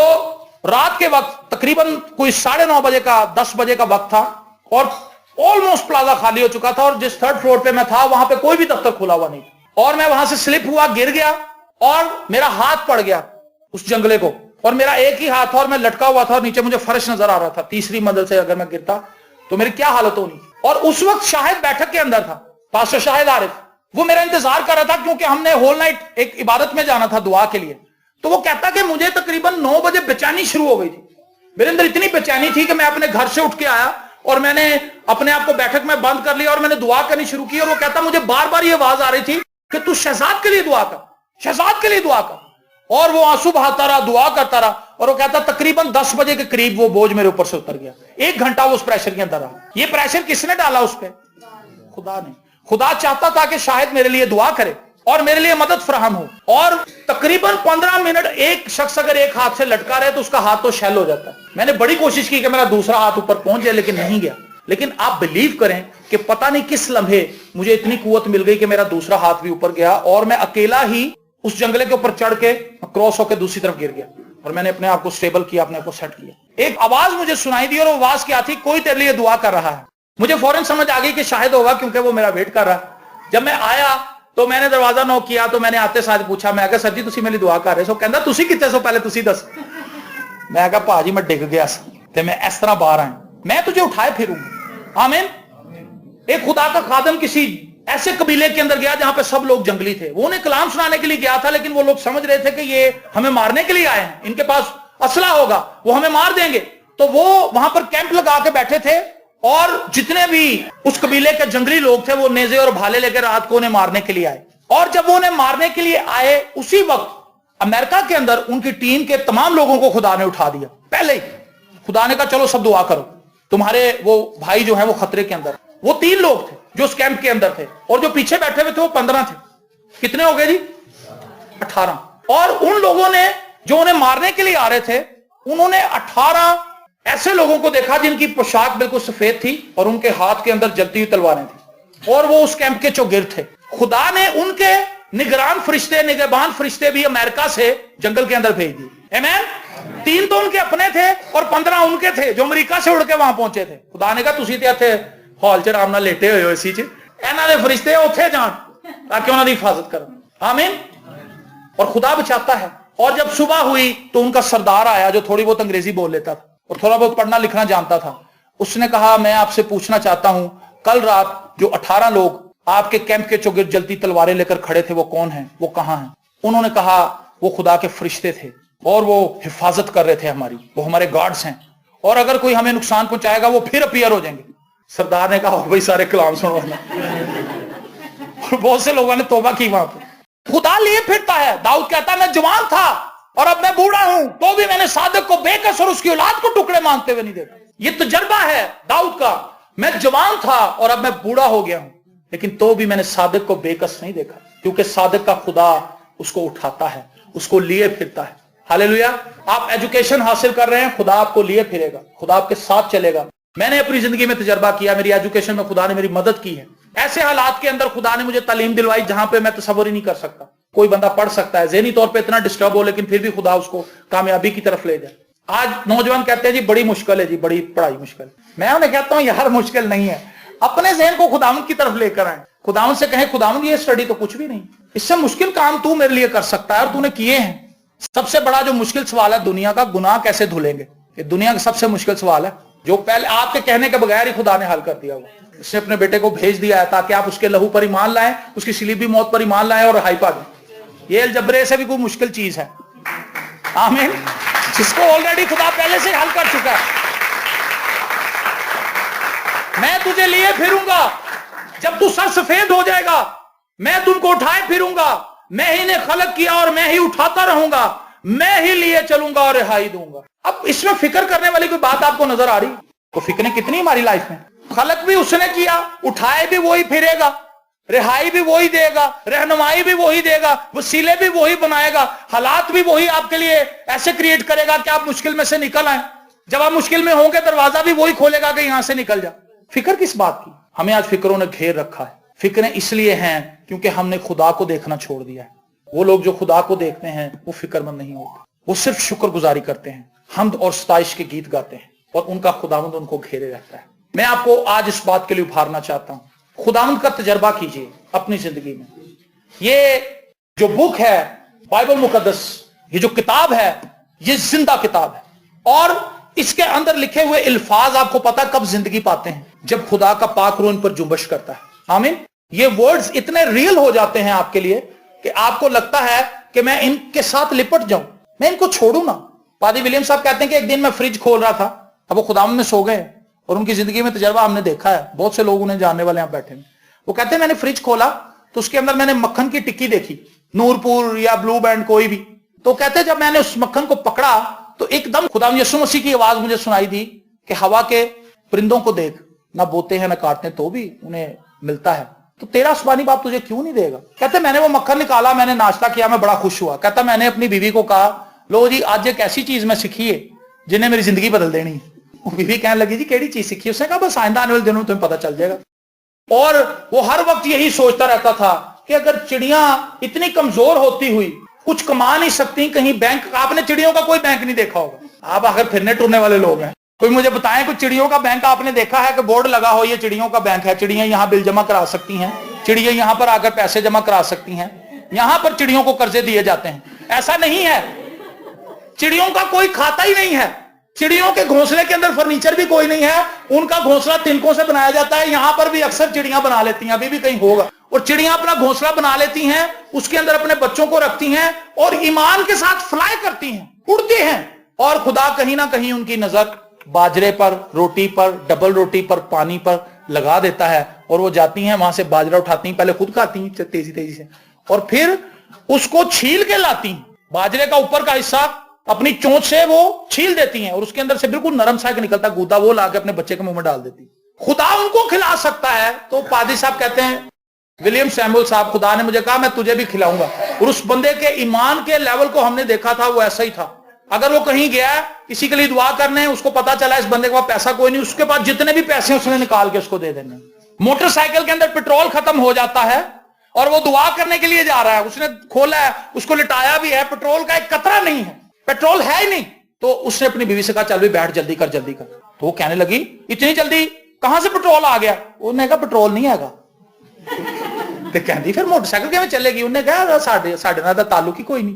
रात के वक्त तकरीबन कोई 9:30 बजे का 10 बजे का वक्त था, और ऑलमोस्ट प्लाजा खाली हो चुका था, और जिस थर्ड फ्लोर पे मैं था वहां पे कोई भी दफ्तर खुला हुआ नहीं, और मैं वहां से स्लिप हुआ, गिर गया, और मेरा हाथ पड़ गया उस जंगले को, और मेरा एक ही हाथ था, और मैं लटका हुआ था, और नीचे मुझे फर्श नजर आ रहा था। तीसरी मंजिल से अगर मैं गिरता तो मेरी क्या हालत होनी। और उस वक्त शाहिद बैठक के अंदर था, पास्टर शाहिद आरिफ, वो मेरा इंतजार कर रहा था, क्योंकि हमने होल नाइट एक इबादत में जाना था दुआ के लिए। तो वो कहता कि मुझे तकरीबन 9 बजे बेचैनी शुरू हो गई थी, मेरे अंदर इतनी बेचैनी थी कि मैं अपने घर से उठ के आया और मैंने अपने आप को बैठक में बंद कर लिया और मैंने दुआ करनी शुरू की। और वो कहता मुझे बार बार ये आवाज आ रही थी कि तू शहजाद के लिए दुआ कर, शहजाद के लिए दुआ कर। और वो आंसू बहाता रहा, दुआ करता रहा, और वो कहता तकरीबन 10 बजे के करीब वो बोझ मेरे ऊपर से उतर गया। 1 घंटा वो उस प्रेशर के अंदर रहा। ये प्रेशर किसने डाला उस पर? खुदा ने। खुदा चाहता था कि शायद मेरे लिए दुआ करे और मेरे लिए मदद फराहम हो। और तकरीबन 15 मिनट एक शख्स अगर एक हाथ से लटका रहे तो उसका हाथ तो शैल हो जाता है। मैंने बड़ी कोशिश की कि मेरा दूसरा हाथ ऊपर पहुंच जाए, लेकिन नहीं गया। लेकिन आप बिलीव करें कि पता नहीं किस लम्हे मुझे इतनी कुव्वत मिल गई कि मेरा दूसरा हाथ भी ऊपर गया, और मैं अकेला ही उस जंगले के ऊपर चढ़ के क्रॉस होकर दूसरी तरफ गिर गया, और मैंने अपने आप को स्टेबल किया, अपने आप को सेट किया। एक आवाज मुझे सुनाई दी, और वो आवाज क्या थी? कोई तेरे लिए दुआ कर रहा है। मुझे फौरन समझ आ गई कि शायद होगा, क्योंकि वो मेरा वेट कर रहा है। जब मैं आया तो मैंने दरवाजा नॉक किया, तो मैंने आते साथ पूछा, मैं कहा सर जी तुसी मेरी दुआ कर रहे सो? कहंदा तुसी कितने सो, पहले तुसी दस। मैं कहा भाजी मैं डिग गया ते मैं इस तरह बाहर आया, मैं तुझे उठाए फिरूंगा। आमीन। एक खुदा का खादम किसी ऐसे कबीले के अंदर गया जहां पे सब लोग जंगली थे। वो उन्हें कलाम सुनाने के लिए गया था, लेकिन वो लोग समझ रहे थे कि ये हमें मारने के लिए आए हैं, इनके पास असला होगा, वो हमें मार देंगे। तो वो वहां पर कैंप लगा के बैठे थे, और जितने भी उस कबीले के जंगली लोग थे वो नेजे और भाले लेकर रात को उन्हें मारने के लिए आए। और जब वो उन्हें मारने के लिए आए, उसी वक्त अमेरिका के अंदर उनकी टीम के तमाम लोगों को खुदा ने उठा दिया। पहले ही खुदा ने कहा चलो सब दुआ करो, तुम्हारे वो भाई जो है वो खतरे के अंदर। वो 3 लोग थे जो उस कैंप के अंदर थे, और जो पीछे बैठे हुए थे वो 15 थे। कितने हो गए जी? 18। और उन लोगों ने जो उन्हें मारने के लिए आ रहे थे, उन्होंने 18 ऐसे लोगों को देखा जिनकी पोशाक बिल्कुल सफेद थी और उनके हाथ के अंदर जलती हुई तलवारें थी, और वो उस कैंप के चौगिर्द थे। खुदा ने उनके निगरान फरिश्ते, निगहबान फरिश्ते भी अमेरिका से जंगल के अंदर भेज दिए। आमीन। 3 तो उनके अपने थे और 15 उनके थे जो अमेरिका से उड़ के वहां पहुंचे थे। खुदा ने कहा तुसी ते इत्थे हॉल च आराम नाल लेटे हुए हो इसी च, इन्हां दे फरिश्ते उत्थे जान ताकि उन्हां दी हिफाजत करन। आमीन। और खुदा बचाता है। और जब सुबह हुई तो उनका सरदार आया जो थोड़ी बहुत अंग्रेजी बोल लेता था और थोड़ा बहुत पढ़ना लिखना जानता था। उसने कहा मैं आपसे पूछना चाहता हूं, कल रात जो 18 लोग आपके कैंप के चौगिर्द जलती तलवारें लेकर खड़े थे वो कौन हैं, वो कहां हैं? उन्होंने कहा वो खुदा के फरिश्ते थे और वो हिफाजत कर रहे थे हमारी, वो हमारे गार्ड्स हैं, और अगर कोई हमें नुकसान पहुंचाएगा वो फिर अपीयर हो जाएंगे। सरदार ने कहा भाई सारे कलाम सुनो। और बहुत से लोगों ने तौबा की वहां पर। खुदा लिए फिरता है। दाऊद कहता मैं जवान था और अब मैं बूढ़ा हूं, तो भी मैंने सादिक को बेकस और उसकी औलाद को टुकड़े मांगते हुए नहीं देखा। ये तजर्बा है दाऊद का। मैं जवान था और अब मैं बूढ़ा हो गया हूं, लेकिन तो भी मैंने सादिक को बेकस नहीं देखा, क्योंकि सादिक का खुदा उसको उठाता है, उसको लिए फिरता है। हालेलुया। आप एजुकेशन हासिल कर रहे हैं, खुदा आपको लिए फिरेगा, खुदा आपके साथ चलेगा। मैंने अपनी जिंदगी में तजर्बा किया, मेरी एजुकेशन में खुदा ने मेरी मदद की है। ऐसे हालात के अंदर खुदा ने मुझे तालीम दिलवाई जहां पे मैं तसव्वुर ही नहीं कर सकता। कोई बंदा पढ़ सकता है, ज़हनी तौर पे इतना डिस्टर्ब हो, लेकिन फिर भी खुदा उसको कामयाबी की तरफ ले जाए। आज नौजवान कहते हैं जी बड़ी मुश्किल है, जी बड़ी पढ़ाई मुश्किल। मैं उन्हें कहता हूं यार मुश्किल नहीं है, अपने ज़हन को खुदावंद की तरफ लेकर आए। खुदावंद से कहें खुदावंद ये स्टडी तो कुछ भी नहीं, इससे मुश्किल काम तू मेरे लिए कर सकता है और तूने किए हैं। सबसे बड़ा जो मुश्किल सवाल है दुनिया का, गुनाह कैसे धुलेंगे, ये दुनिया का सबसे मुश्किल सवाल है, जो पहले आपके कहने के बगैर ही खुदा ने हल कर दिया। उसने अपने बेटे को भेज दिया है ताकि आप उसके लहू पर ईमान लाएं, उसकी सलीबी मौत पर ईमान लाएं और हाई पा दें। ये अलजबरे से भी कोई मुश्किल चीज है, आमीन, जिसको ऑलरेडी खुदा पहले से हल कर चुका है। मैं तुझे लिए फिरूंगा, जब तू सर सफेद हो जाएगा मैं तुमको उठाए फिरूंगा, मैं ही ने खलक किया और मैं ही उठाता रहूंगा, मैं ही लिए चलूंगा और रिहाई दूंगा। अब इसमें फिक्र करने वाली कोई बात आपको नजर आ रही? तो फिक्रें कितनी हमारी लाइफ में, खलक भी उसने किया, उठाए भी वही फिरेगा, रिहाई भी वही देगा, रहनुमाई भी वही देगा, वसीले भी वही बनाएगा, हालात भी वही आपके लिए ऐसे क्रिएट करेगा कि आप मुश्किल में से निकल आए। जब आप मुश्किल में होंगे दरवाजा भी वही खोलेगा कि यहां से निकल जा। फिक्र किस बात की? हमें आज फिक्रों ने घेर रखा है। फिक्रें इसलिए हैं क्योंकि हमने खुदा को देखना छोड़ दिया है। वो लोग जो खुदा को देखते हैं वो फिक्रमंद नहीं होते, वो सिर्फ शुक्रगुजारी करते हैं, हमद और सताइश के गीत गाते हैं और उनका खुदावंद उनको घेरे रहता है। मैं आपको आज इस बात के लिए उभारना चाहता हूं, खुदावंद का तजर्बा कीजिए अपनी जिंदगी में। ये जो बुक है बाइबल मुकद्दस, ये जो किताब है ये जिंदा किताब है और इसके अंदर लिखे हुए अल्फाज आपको पता कब जिंदगी पाते हैं? जब खुदा का पाक रूह इन पर जुम्बश करता है। आमीन। ये वर्ड्स इतने रियल हो जाते हैं आपके लिए कि आपको लगता है कि मैं इनके साथ लिपट जाऊं, मैं इनको छोड़ू ना। पादी विलियम साहब कहते हैं कि एक दिन मैं फ्रिज खोल रहा था, अब वो खुदावंद में सो गए और उनकी जिंदगी में तजर्बा हमने देखा है, बहुत से लोग उन्हें जानने वाले यहाँ बैठे हैं। वो कहते हैं मैंने फ्रिज खोला तो उसके अंदर मैंने मक्खन की टिक्की देखी, नूरपुर या ब्लू बैंड कोई भी। तो कहते हैं जब मैंने उस मक्खन को पकड़ा तो एकदम खुदावंद यीशु मसीह की आवाज मुझे सुनाई दी कि हवा के परिंदों को देख, ना बोते हैं ना काटते, तो भी उन्हें मिलता है, तो तेरा आसमानी बाप तुझे क्यों नहीं देगा? कहते मैंने वो मक्खन निकाला, मैंने नाश्ता किया, मैं बड़ा खुश हुआ। कहता मैंने अपनी बीवी को कहा लो जी आज एक ऐसी चीज मैं सीखी है जिन्हें मेरी जिंदगी बदल देनी है। वो बीवी कहने लगी जी केड़ी चीज सीखी? उसने कहा बस आइंदा आने वाले दिनों में तुम्हें पता चल जाएगा। और वो हर वक्त यही सोचता रहता था कि अगर चिड़िया इतनी कमजोर होती हुई कुछ कमा नहीं सकती, कहीं बैंक, आपने चिड़ियों का कोई बैंक नहीं देखा होगा, आप आखिर फिरने टुरने वाले लोग हैं, कोई मुझे बताएं कुछ चिड़ियों का बैंक आपने देखा है कि बोर्ड लगा हो ये चिड़ियों का बैंक है, चिड़ियां यहां बिल जमा करा सकती हैं, चिड़ियां यहां पर आकर पैसे जमा करा सकती हैं, यहां पर चिड़ियों को कर्जे दिए जाते हैं? ऐसा नहीं है। चिड़ियों का कोई खाता ही नहीं है, चिड़ियों के घोंसले के अंदर फर्नीचर भी कोई नहीं है, उनका घोंसला तिनकों से बनाया जाता है। यहां पर भी अक्सर चिड़ियां बना लेती हैं, अभी भी कहीं होगा, और चिड़ियां अपना घोंसला बना लेती हैं, उसके अंदर अपने बच्चों को रखती हैं और ईमान के साथ फ्लाई करती हैं, उड़ती हैं। और खुदा कहीं ना कहीं उनकी नजर बाजरे पर, रोटी पर, डबल रोटी पर, पानी पर लगा देता है और वो जाती हैं वहां से बाजरा उठाती हैं, पहले खुद खाती हैं तेजी तेजी से और फिर उसको छील के लाती हैं। बाजरे का ऊपर का हिस्सा अपनी चोंच से वो छील देती हैं और उसके अंदर से बिल्कुल नरम सा निकलता गूदा वो लाके अपने बच्चे के मुंह में डाल देती। खुदा उनको खिला सकता है। तो पादी साहब कहते हैं, विलियम सैमुअल साहब, खुदा ने मुझे कहा मैं तुझे भी खिलाऊंगा। और उस बंदे के ईमान के लेवल को हमने देखा था, वो ऐसा ही था। अगर वो कहीं गया किसी के लिए दुआ करने, उसको पता चला इस बंदे के पास पैसा कोई नहीं, उसके पास जितने भी पैसे उसने निकाल के उसको दे देने। मोटरसाइकिल के अंदर पेट्रोल खत्म हो जाता है और वो दुआ करने के लिए जा रहा है, उसने खोला है, उसको लिटाया भी है, पेट्रोल का एक कतरा नहीं है, पेट्रोल है ही नहीं। तो उसने अपनी बीवी से कहा चल भी बैठ, जल्दी कर जल्दी कर। तो वो कहने लगी इतनी जल्दी कहां से पेट्रोल आ गया? उन्होंने कहा पेट्रोल नहीं आएगा। तो कहती फिर मोटरसाइकिल किवें चलेगी? उन्होंने कहा साढ़े नाल दा ताल्लुक ही कोई नहीं,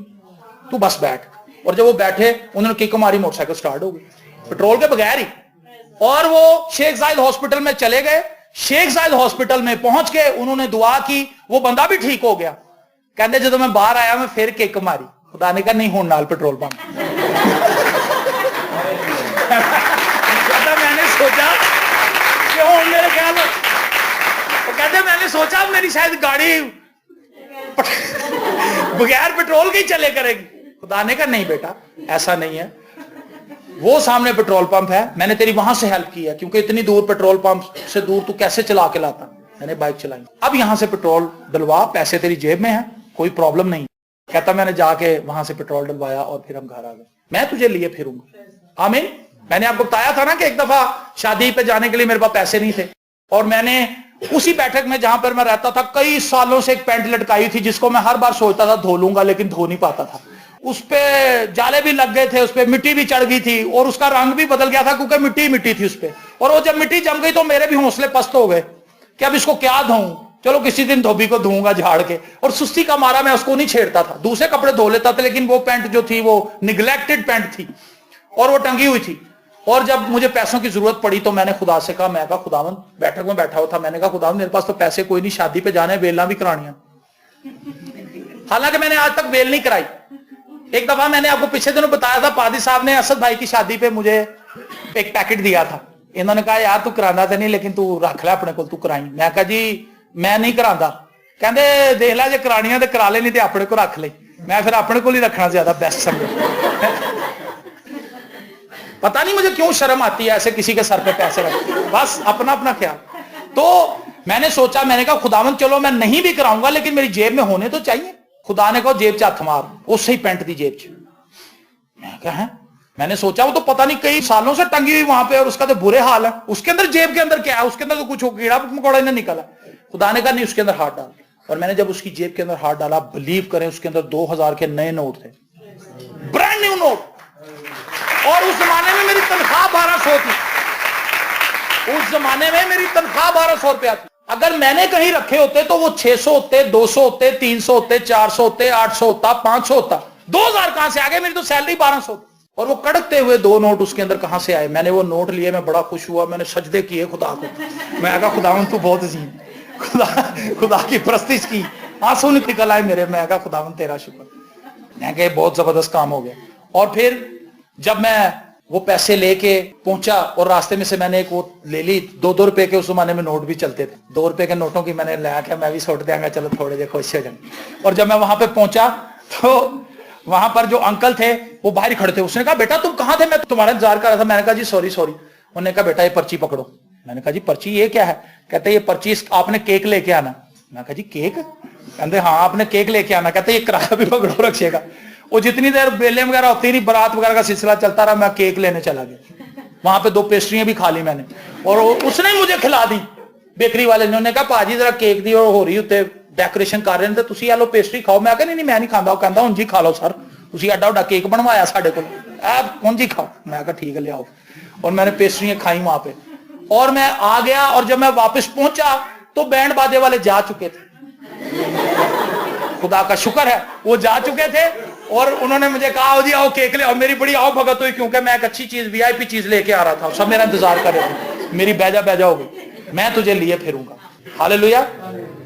तू बस बैठ। और जब वो बैठे उन्होंने किक मारी, मोटरसाइकिल स्टार्ट हो गई पेट्रोल के बगैर ही। और वो शेख जायद हॉस्पिटल में चले गए। शेख जायद हॉस्पिटल में पहुंच के उन्होंने दुआ की, वो बंदा भी ठीक हो गया। कहते जब मैं बाहर आया मैं फिर किक मारी, खुदा ने कहा नहीं हुण नाल पेट्रोल पंप। मैंने सोचा कि हुण मेरे ख्याल, वो कहते मैंने सोचा मेरी शायद गाड़ी बगैर पेट्रोल की चले करेगी। खुदा ने कहा नहीं बेटा ऐसा नहीं है, वो सामने पेट्रोल पंप है, मैंने तेरी वहां से हेल्प की है, क्योंकि इतनी दूर पेट्रोल पंप से दूर तू कैसे चला के लाता? मैंने बाइक चलाई, अब यहां से पेट्रोल डलवा, पैसे तेरी जेब में है, कोई प्रॉब्लम नहीं। कहता मैंने जाके वहां से पेट्रोल डलवाया और फिर हम घर आ गए। मैं तुझे लिए फिरूंगा। आमीन। मैंने आपको बताया था ना कि एक दफा शादी पे जाने के लिए मेरे पास पैसे नहीं थे, और मैंने उसी बैठक में जहां पर मैं रहता था कई सालों से एक पैंट लटकाई थी, जिसको मैं हर बार सोचता था धो लूंगा, लेकिन धो नहीं पाता था। उस पे जाले भी लग गए थे, उस पे मिट्टी भी चढ़ गई थी, और उसका रंग भी बदल गया था क्योंकि मिट्टी मिट्टी थी उस पे। और वो जब मिट्टी जम गई तो मेरे भी हौसले पस्त हो गए कि अब इसको क्या धोऊं, चलो किसी दिन धोबी को धोऊंगा झाड़ के। और सुस्ती का मारा मैं उसको नहीं छेड़ता था, दूसरे कपड़े धो लेता था, लेकिन वो पैंट जो थी वो निगलेक्टेड पैंट थी और वो टंगी हुई थी। और जब मुझे पैसों की जरूरत पड़ी तो मैंने खुदा से कहा, मैं कहा खुदावन, बैठक में बैठा हुआ था, मैंने कहा खुदावन मेरे पास तो पैसे कोई नहीं, शादी पे जाने, बेला भी करानी। हालांकि मैंने आज तक बेल नहीं कराई। एक दफा मैंने आपको पिछले दिनों बताया था, पादी साहब ने असद भाई की शादी पे मुझे एक पैकेट दिया था। इन्होंने कहा यार तू कराना तो नहीं, लेकिन तू रख ले अपने को, तू कराई। मैं कहा जी मैं नहीं करांदा। कहते देख ला जे करानियां तो करा ले, नहीं तो अपने को रख ले। मैं फिर अपने को ही रखना ज्यादा बेस्ट समझ। पता नहीं मुझे क्यों शर्म आती है ऐसे किसी के सर पे पैसे रख, बस अपना अपना ख्याल। तो मैंने सोचा, मैंने कहा खुदावंद चलो मैं नहीं भी कराऊंगा, लेकिन मेरी जेब में होने तो चाहिए। खुदा ने कहा जेब च हथ मार, उससे ही पैंट दी जेब च। मैं कहा है, मैंने सोचा वो तो पता नहीं कई सालों से टंगी हुई वहां पे, और उसका तो बुरे हाल है, उसके अंदर जेब के अंदर क्या है, उसके अंदर तो कुछ कीड़ा मकोड़ा नहीं निकला। खुदा ने कहा नहीं, उसके अंदर हाथ डाल। और मैंने जब उसकी जेब के अंदर हाथ डाला, बिलीव करें उसके अंदर 2000 के नए नोट थे, ब्रांड न्यू नोट। और उस जमाने में मेरी तनख्वाह 1200 थी, उस जमाने में मेरी तनख्वाह 1200 रुपया थी। अगर मैंने कहीं रखे होते तो वो 600 होते, 200 होते, 300 होते, 400 होते, 800 होता, 500 होता। 2000 कहां से आ गए, मेरी तो सैलरी 1200 थी। और वो कड़कते हुए 2 नोट उसके अंदर कहां से आए। मैंने वो नोट लिए, मैं बड़ा खुश हुआ, मैंने सजदे किए खुदा को। मैं कहा खुदावन तू बहुत अजीम, खुदा की परस्तिश की, आंसू निकल आए मेरे। मैं कहा खुदावन तेरा शुक्र। मैं कहा बहुत जबरदस्त काम हो गया। और फिर जब मैं वो पैसे लेके पहुंचा और रास्ते में से मैंने एक वो ले ली, 2-2 रुपए के उस जमाने में नोट भी चलते थे, 2 रुपए के नोटों की मैंने ला के मैं भी छोड़ देंगे, चलो थोड़े देर खुश हो जाएंगे। और जब मैं वहां पे पहुंचा तो वहां पर जो अंकल थे वो बाहर खड़े थे। उसने कहा बेटा तुम कहां थे, मैं तुम्हारा इंतजार कर रहा था। मैंने कहा जी सॉरी। उन्होंने कहा बेटा ये पर्ची पकड़ो। मैंने कहा जी पर्ची ये क्या है? कहते ये पर्ची आपने केक लेके आना। मैं कहा जी केक? कहते हाँ आपने केक लेके आना। कहते ये किराया भी पकड़ो रखिएगा। वो जितनी देर बेले वगैरह होती रही, बारात वगैरह का सिलसिला चलता रहा, मैं केक लेने चला गया। वहां पे 2 पेस्ट्रियां भी खा ली मैंने, और उसने मुझे खिला दी बेकरी वाले ने। उन्होंने कहा पाजी जरा केक दी और हो रही उत्ते डेकोरेशन कर रहे हैं, ਤੁਸੀਂ ਆ ਲੋ पेस्ट्री खाओ। मैं कहा नहीं मैं नहीं खाता। वो कहता हूं जी खा लो सर, ਤੁਸੀਂ ਐਡਾ ਵੱਡਾ केक बनवाया साडे को, आप कौन जी खाओ। मैं कहा ठीक है ले आओ। और मैंने पेस्ट्रियां खाई वहां पे, और मैं आ गया। और जब मैं वापस पहुंचा तो बैंड बाजे वाले जा चुके थे। खुदा का शुक्र है वो जा चुके थे, और उन्होंने मुझे कहा आओ जी आओ केक ले आओ। मेरी बड़ी आओ भगत हुई, क्योंकि मैं एक अच्छी चीज वीआईपी चीज लेके आ रहा था। सब मेरा इंतजार कर रहे थे। मेरी बैजा बैजा हो गई, मैं तुझे लिए फिरूंगा। हालेलुया।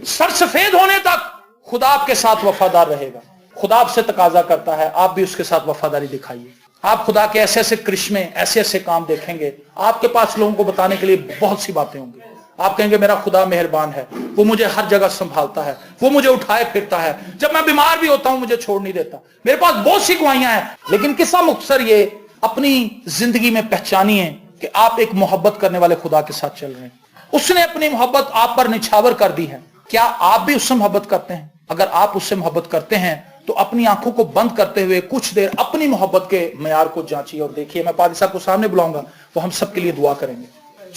सर सफेद होने तक खुदा आपके साथ वफादार रहेगा। खुदा आपसे तकाजा करता है आप भी उसके साथ वफादारी दिखाइए। आप खुदा के ऐसे ऐसे करिश्मे, ऐसे ऐसे काम देखेंगे, आपके पास लोगों को बताने के लिए बहुत सी बातें होंगी। आप कहेंगे मेरा खुदा मेहरबान है, वो मुझे हर जगह संभालता है, वो मुझे उठाए फिरता है, जब मैं बीमार भी होता हूं मुझे छोड़ नहीं देता। मेरे पास बहुत सी गवाहियां हैं, लेकिन किस्सा मुख्तसर ये अपनी जिंदगी में पहचानिए कि आप एक मोहब्बत करने वाले खुदा के साथ चल रहे हैं। उसने अपनी मोहब्बत आप पर निछावर कर दी है। क्या आप भी उससे मोहब्बत करते हैं? अगर आप उससे मोहब्बत करते हैं तो अपनी आंखों को बंद करते हुए कुछ देर अपनी मोहब्बत के मयार को जांचिए और देखिए। मैं पादी साहब को सामने बुलाऊंगा, वो हम सबके लिए दुआ करेंगे।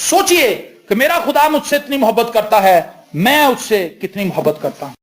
सोचिए कि मेरा खुदा मुझसे इतनी मोहब्बत करता है, मैं उससे कितनी मोहब्बत करता हूं।